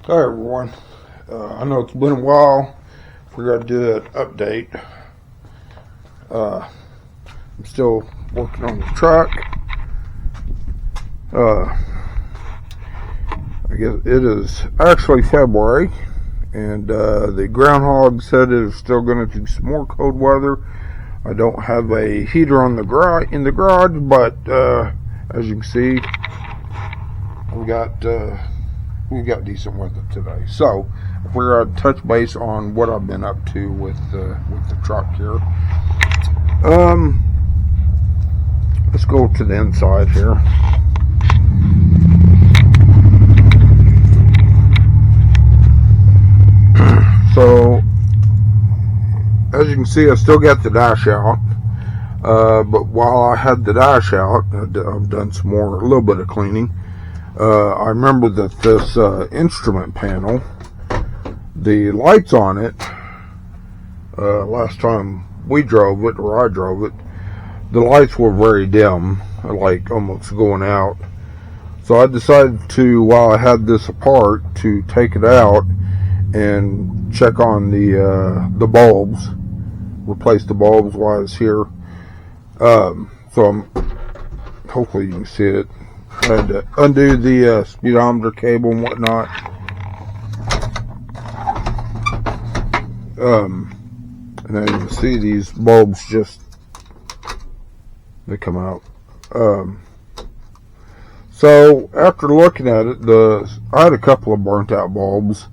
Hi everyone. I know it's been a while. Forgot to do an update. I'm still working on the truck. I guess it is actually February, and the groundhog said it is still going to do some more cold weather. I don't have a heater on the in the garage, but as you can see, we've got decent weather today. So we're going to touch base on what I've been up to with the truck here. Let's go to the inside here. So as you can see, I still got the dash out. But while I had the dash out, I've done a little bit of cleaning. I remember that this instrument panel, the lights on it, last time we drove it, or I drove it, the lights were very dim, like almost going out. So I decided to, while I had this apart, to take it out and check on the bulbs, replace the bulbs while I was here. So hopefully you can see it. I had to undo the speedometer cable and whatnot. And then you can see these bulbs they come out. So after looking at it, I had a couple of burnt out bulbs.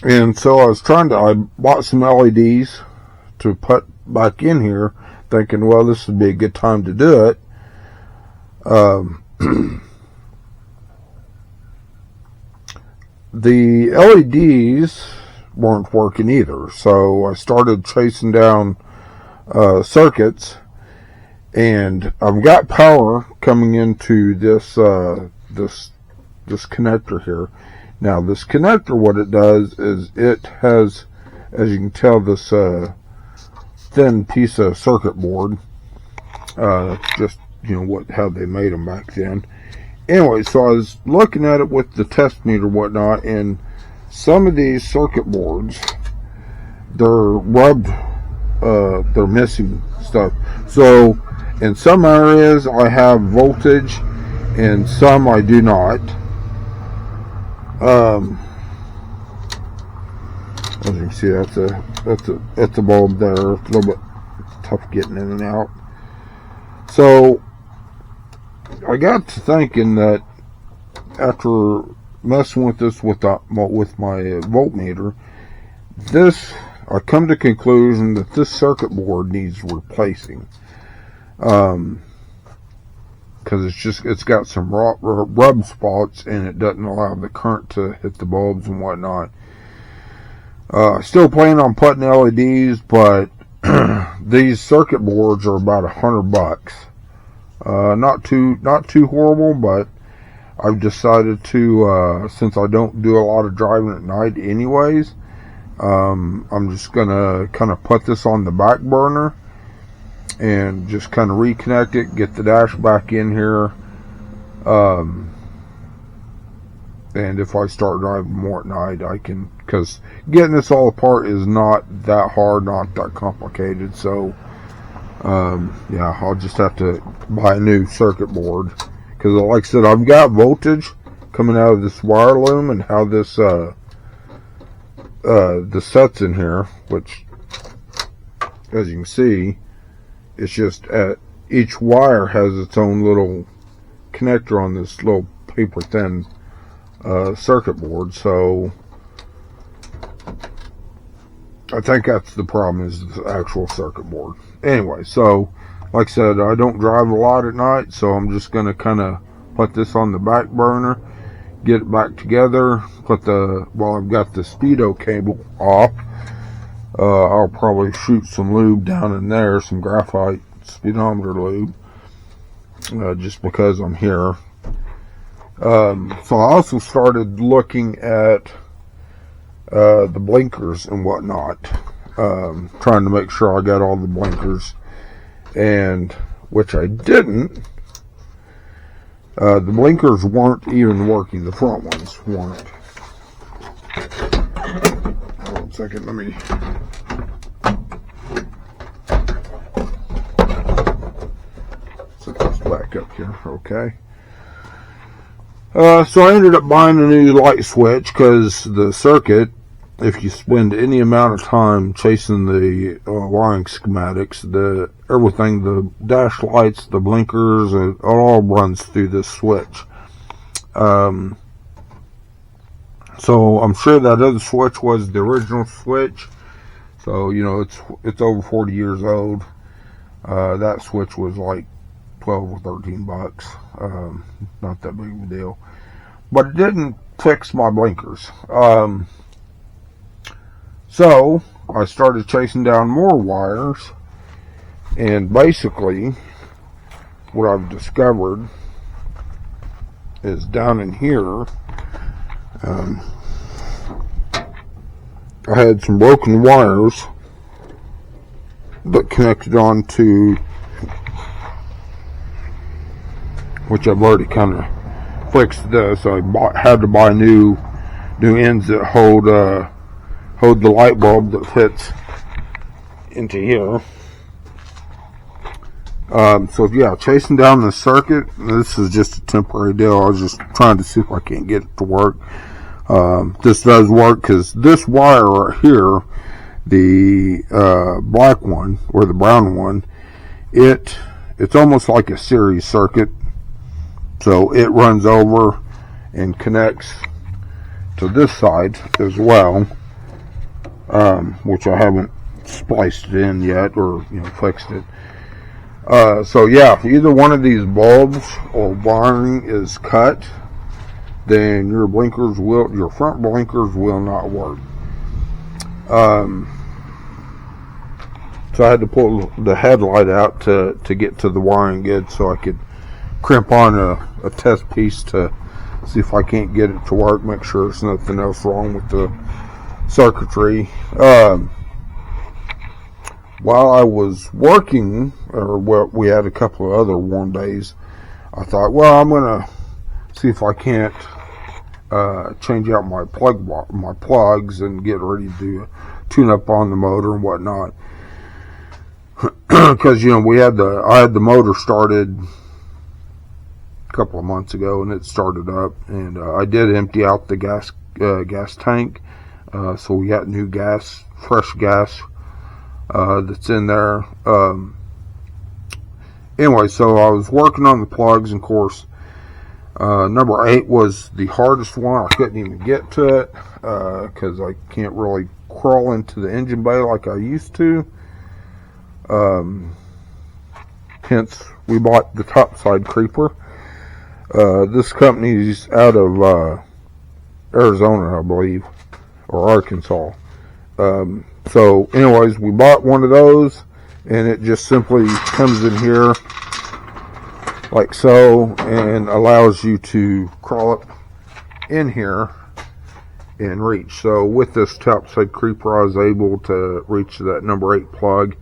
And so I bought some LEDs to put back in here, thinking, well, this would be a good time to do it. The LEDs weren't working either, so I started chasing down circuits, and I've got power coming into this connector here. Now, this connector, what it does is it has, as you can tell, this thin piece of circuit board. Just, how they made them back then. Anyway, so I was looking at it with the test meter and whatnot, and some of these circuit boards, they're rubbed, they're missing stuff. So in some areas I have voltage, and some I do not. As you can see, that's a bulb there. It's a little bit tough getting in and out. So I got to thinking that after messing with this with my voltmeter, I come to the conclusion that this circuit board needs replacing. Because it's got some rub spots, and it doesn't allow the current to hit the bulbs and whatnot. Still planning on putting LEDs, but these circuit boards are about $100. Not too horrible, but I've decided to, since I don't do a lot of driving at night anyways, I'm just gonna kind of put this on the back burner and just kind of reconnect it, get the dash back in here, and if I start driving more at night, I can, because getting this all apart is not that hard, not that complicated. So yeah, I'll just have to buy a new circuit board, because like I said, I've got voltage coming out of this wire loom, and how this the sets in here, which, as you can see, it's just each wire has its own little connector on this little paper thin circuit board. So I think that's the problem, is the actual circuit board. Anyway, so like I said, I don't drive a lot at night, so I'm just going to kind of put this on the back burner, get it back together, while I've got the speedo cable off, I'll probably shoot some lube down in there, some graphite speedometer lube, just because I'm here. So I also started looking at the blinkers and whatnot, trying to make sure I got all the blinkers, and which I didn't, The blinkers weren't even working. The front ones weren't. Hold on a second, let me... set this back up here, okay. So I ended up buying a new light switch because the circuit, if you spend any amount of time chasing the wiring schematics, everything, the dash lights, the blinkers, it all runs through this switch. So I'm sure that other switch was the original switch. So, you know, it's over 40 years old. That switch was like 12 or 13 bucks. Not that big of a deal. But it didn't fix my blinkers. So I started chasing down more wires, and basically what I've discovered is down in here, I had some broken wires that connected on to, which I've already kind of fixed this. So I had to buy new ends that hold the light bulb that fits into here. So yeah, chasing down the circuit. This is just a temporary deal. I was just trying to see if I can't get it to work. This does work because this wire right here, the black one or the brown one, it's almost like a series circuit. So it runs over and connects to this side as well, which I haven't spliced it in yet, or fixed it. So yeah, if either one of these bulbs or wiring is cut, then your front blinkers will not work. So I had to pull the headlight out to get to the wiring good, so I could crimp on a test piece to see if I can't get it to work, make sure there's nothing else wrong with the circuitry. While I was working, we had a couple of other warm days, I thought, well, I'm gonna see if I can't change out my plugs and get ready to do a tune up on the motor and whatnot. Because I had the motor started a couple of months ago, and it started up, and I did empty out the gas tank, so we got new gas, fresh gas that's in there. Anyway, so I was working on the plugs, and of course number 8 was the hardest one. I couldn't even get to it because I can't really crawl into the engine bay like I used to. Hence we bought the topside creeper. This company's out of Arizona, I believe, or Arkansas. So anyways, we bought one of those, and it just simply comes in here like so and allows you to crawl up in here and reach. So with this topside creeper, I was able to reach that number 8 plug.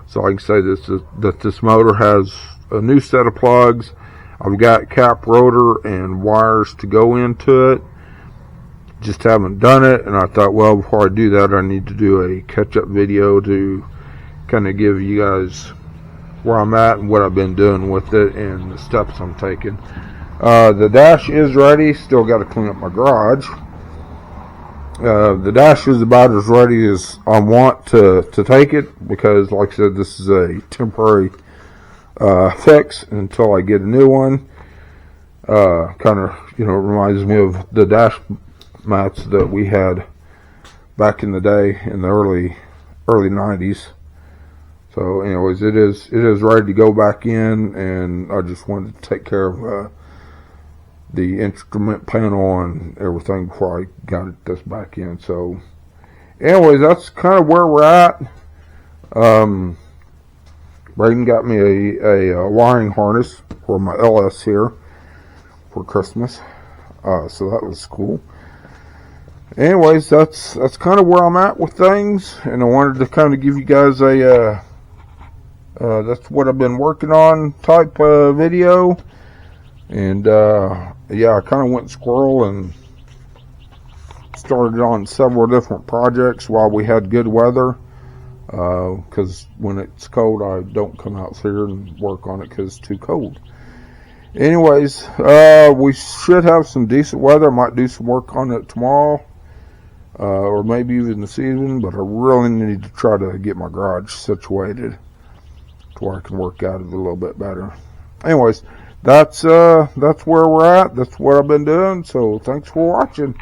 So I can say that this motor has a new set of plugs. I've got cap, rotor, and wires to go into it. Just haven't done it, and I thought, well, before I do that, I need to do a catch-up video to kind of give you guys where I'm at and what I've been doing with it and the steps I'm taking. The dash is ready. Still got to clean up my garage. The dash is about as ready as I want to take it, because, like I said, this is a temporary fix until I get a new one. Kind of, reminds me of the dash mats that we had back in the day in the early 90s. So anyways, it is ready to go back in, and I just wanted to take care of the instrument panel and everything before I got this back in. So anyways, that's kind of where we're at. Braden got me a wiring harness for my LS here for Christmas, so that was cool. Anyways, that's kind of where I'm at with things, and I wanted to kind of give you guys a that's what I've been working on type video. And yeah, I kind of went squirrel and started on several different projects while we had good weather, because when it's cold I don't come out here and work on it because it's too cold. Anyways, we should have some decent weather. I might do some work on it tomorrow, or maybe even this evening, but I really need to try to get my garage situated to where I can work at it a little bit better. Anyways, that's where we're at. That's what I've been doing, so thanks for watching.